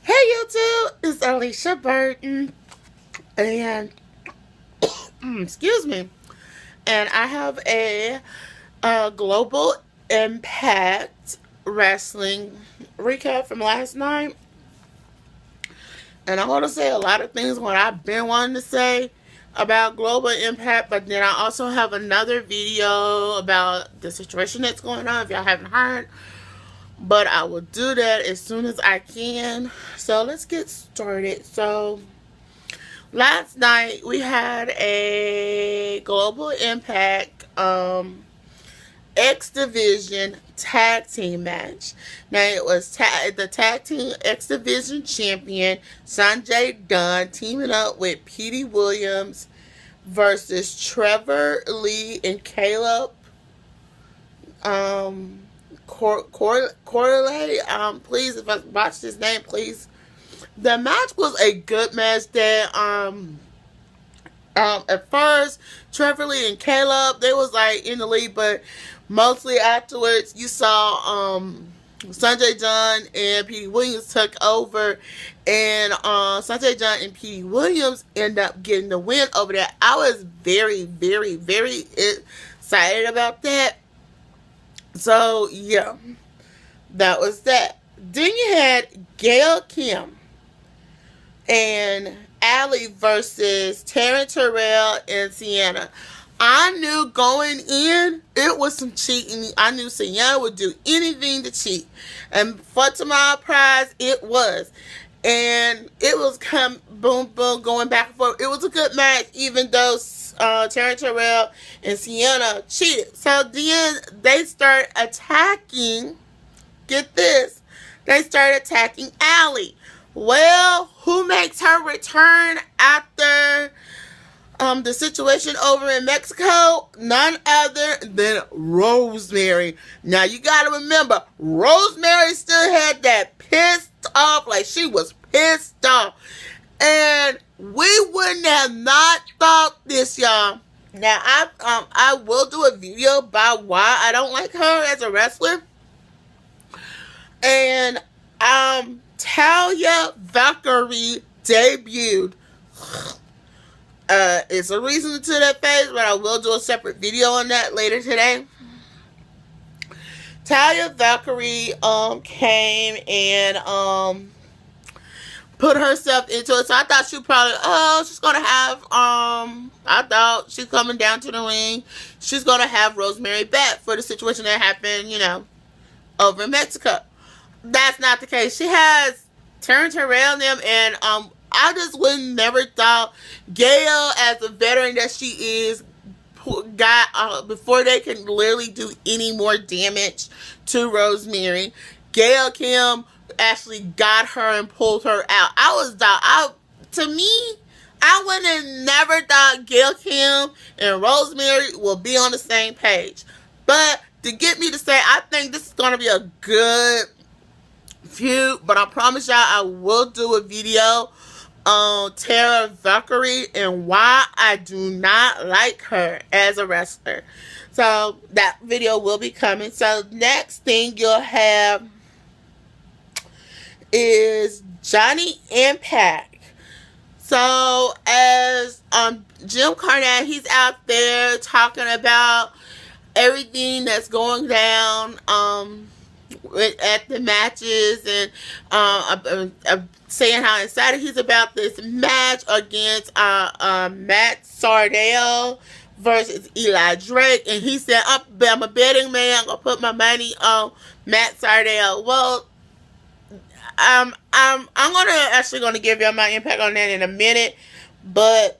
Hey YouTube, it's Alicia Burton, and excuse me, and I have a global impact wrestling recap from last night, and I want to say a lot of things what I've been wanting to say about global impact, but then I also have another video about the situation that's going on if y'all haven't heard. But I will do that as soon as I can. So let's get started. So last night we had a Global Impact X Division tag team match. Now it was the tag team X Division champion Sanjay Dunn teaming up with Petey Williams versus Trevor Lee and Caleb Corley. Please, if I watch this name, please. The match was a good match. That at first, Trevor Lee and Caleb, they was like in the lead, but mostly afterwards, you saw Sanjay Dunn and Petey Williams took over, and Sanjay Dunn and Petey Williams end up getting the win over there. I was very, very, very excited about that. So, yeah, that was that. Then you had Gail Kim and Allie versus Taryn Terrell and Sienna. I knew going in, it was some cheating. I knew Sienna would do anything to cheat. And to my surprise, it was. And it was boom, boom, going back and forth. It was a good match, even though Taryn Terrell and Sienna cheated. So then they start attacking, get this, they start attacking Allie. Well, who makes her return after the situation over in Mexico? None other than Rosemary. Now you gotta remember, Rosemary still had that pissed off, like she was pissed off. And we wouldn't have not thought this, y'all. Now, I will do a video about why I don't like her as a wrestler. And Talia Valkyrie debuted. It's a reason to that face, but I will do a separate video on that later today. Talia Valkyrie came and put herself into it. So I thought she probably, she's going to have, I thought she's coming down to the ring. She's going to have Rosemary back for the situation that happened, over in Mexico. That's not the case. She has turned around them, and I just would never thought Gail, as a veteran that she is, got, before they can literally do any more damage to Rosemary, Gail Kim actually got her and pulled her out. To me, I would have never thought Gail Kim and Rosemary will be on the same page. But to get me to say, I think this is going to be a good feud. But I promise y'all, I will do a video on Tara Valkyrie and why I do not like her as a wrestler. So that video will be coming. So next thing you'll have is Johnny Impact. So as Jim Cornette, he's out there talking about everything that's going down at the matches, and saying how excited he's about this match against Matt Sardell versus Eli Drake. And he said, I'm a betting man, I'm gonna put my money on Matt Sardell. Well, I'm gonna give y'all my impact on that in a minute, but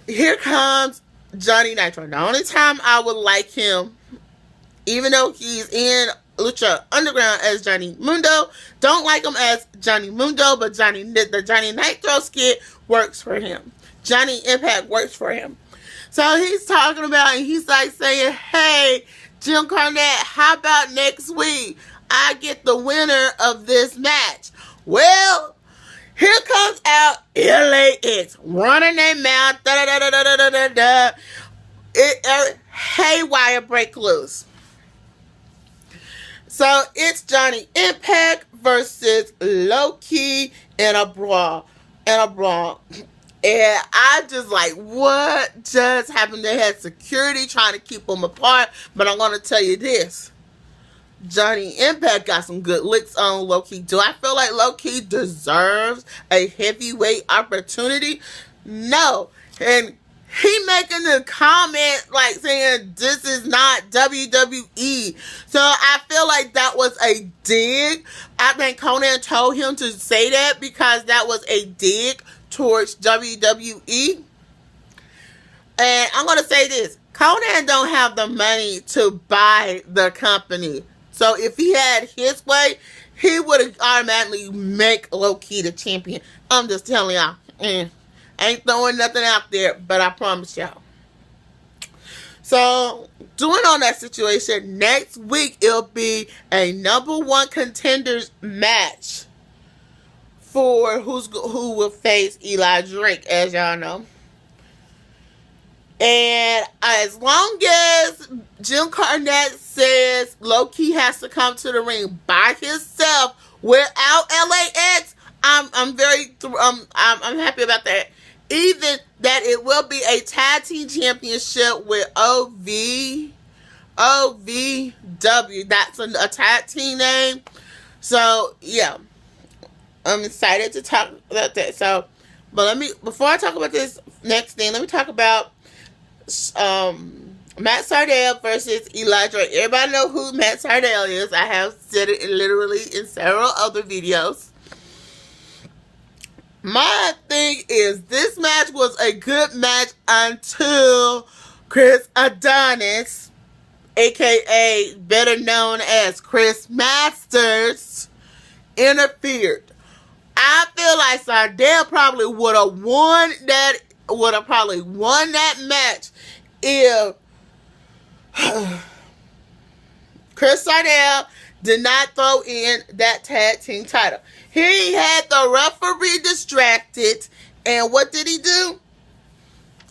here comes Johnny Nitro. The only time I would like him, even though he's in Lucha Underground as Johnny Mundo, don't like him as Johnny Mundo, but the Johnny Nitro skit works for him. Johnny Impact works for him. So he's talking about, and he's like saying, hey, Jim Cornette, how about next week I get the winner of this match? Well, here comes out LAX running their mouth, haywire break loose. So it's Johnny Impact versus Low-Key in a brawl. And I just like, what just happened? They had security trying to keep them apart. But I'm going to tell you this. Johnny Impact got some good licks on Low-Key. Do I feel like Low-Key deserves a heavyweight opportunity? No. And he making the comment like saying this is not WWE. So I feel like that was a dig. I think Conan told him to say that because that was a dig towards WWE. And I'm going to say this. Conan don't have the money to buy the company. So if he had his way, he would automatically make Low-Key the champion. I'm just telling y'all. Ain't throwing nothing out there, but I promise y'all. So, doing on that situation, next week it'll be a #1 contenders match for who will face Eli Drake, as y'all know. And as long as Jim Cornette says Low-Key has to come to the ring by himself without LAX, I'm happy about that. Even that it will be a tag team championship with OVW. That's a tag team name. So yeah, I'm excited to talk about that. So, but before I talk about this next thing, let me talk about Matt Sydal versus Eli Drake. Everybody know who Matt Sydal is. I have said it literally in several other videos. My thing is, this match was a good match until Chris Adonis, aka better known as Chris Masters, interfered. I feel like Sydal probably would have won that match if Chris Sydal did not throw in that tag team title. He had the referee distracted, and what did he do?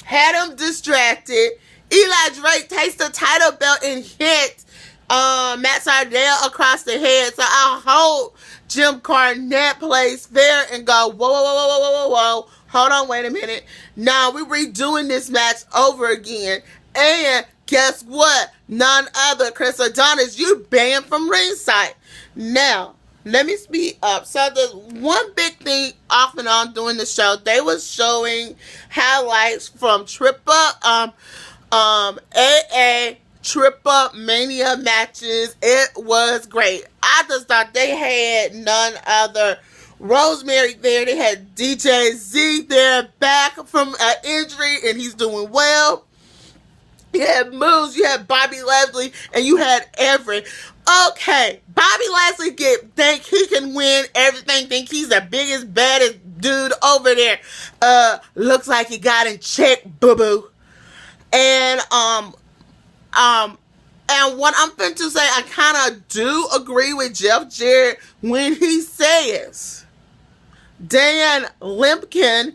Had him distracted. Eli Drake takes the title belt and hit Matt Sydal across the head. So I hope Jim Cornette plays fair and go, whoa. Hold on, wait a minute. Now we're redoing this match over again. And guess what? None other Chris Adonis, you banned from ringside. Now, let me speed up. So the one big thing off and on during the show, they was showing highlights from AA Triple Mania matches. It was great. I just thought they had none other Rosemary there. They had DJ Z there back from an injury, and he's doing well. You had Moose, you had Bobby Lashley, and you had Everett. Okay, Bobby Lashley think he can win everything, think he's the biggest, baddest dude over there. Looks like he got in check, boo-boo. And what I'm finna to say, I kind of do agree with Jeff Jarrett when he says Dean Limpkin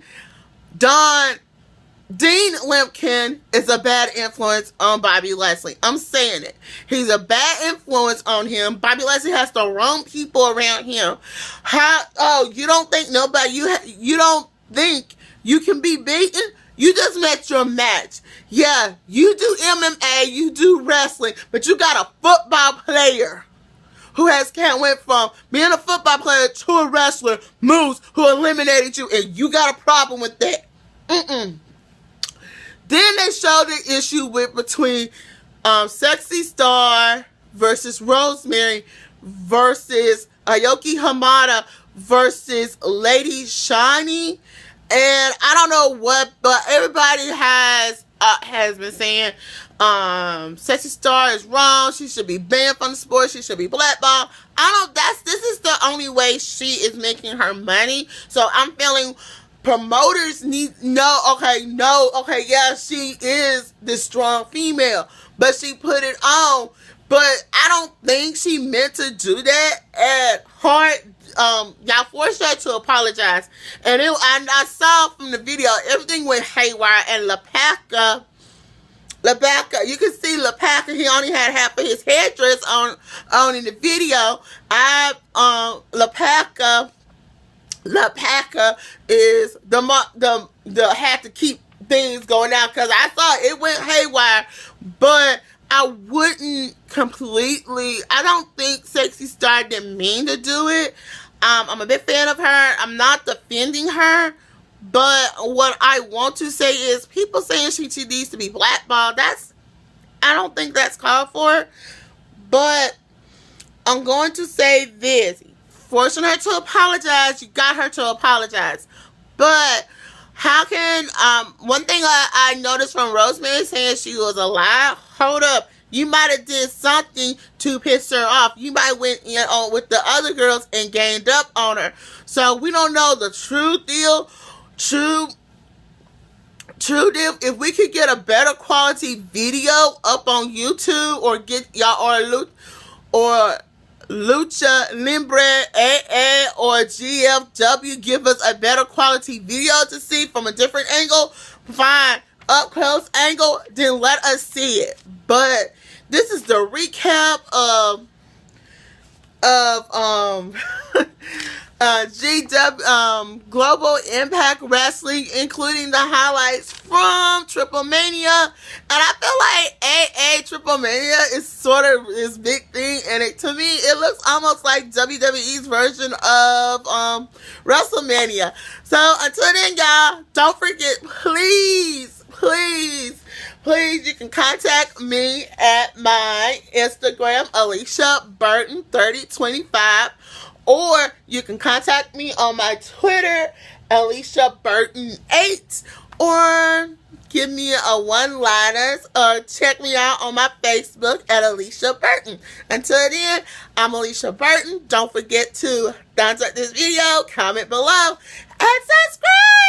is a bad influence on Bobby Lashley. I'm saying it. He's a bad influence on him. Bobby Lashley has the wrong people around him. You don't think nobody, you don't think you can be beaten? You just met your match. Yeah, you do MMA, you do wrestling, but you got a football player who went from being a football player to a wrestler, Moose, who eliminated you, and you got a problem with that. Then they showed the issue between Sexy Star versus Rosemary versus Aoki Hamada versus Lady Shiny. And I don't know what, but everybody has been saying Sexy Star is wrong. She should be banned from the sport. She should be blackballed. This is the only way she is making her money. So I'm feeling promoters yeah, she is the strong female, but she put it on. But I don't think she meant to do that at heart. Y'all forced her to apologize. And I saw from the video, everything went haywire, and LaPaca LaPaca, you can see LaPaca. He only had half of his headdress on in the video. LaPaca is the had to keep things going out because I thought it went haywire, but I wouldn't completely. I don't think Sexy Star didn't mean to do it. I'm a big fan of her. I'm not defending her, but what I want to say is people saying she needs to be blackballed. I don't think that's called for. But I'm going to say this. Forcing her to apologize, you got her to apologize. But how can, one thing I noticed from Rosemary saying she was a lie, hold up. You might have did something to piss her off. You might went in on with the other girls and ganged up on her. So we don't know the true deal. True deal. If we could get a better quality video up on YouTube or get y'all or Lucha Libre AA or GFW give us a better quality video to see from a different angle, fine, up close angle, then let us see it. But this is the recap of GW Global Impact Wrestling, including the highlights from Triplemania. And I feel like Triplemania is sort of this big thing, and to me it looks almost like WWE's version of WrestleMania. So until then, y'all, don't forget, please, you can contact me at my Instagram, Alicia Burton 3025. Or you can contact me on my Twitter, Alicia Burton 8. Or give me a one-liners. Or check me out on my Facebook at Alicia Burton. Until then, I'm Alicia Burton. Don't forget to thumbs up this video, comment below, and subscribe.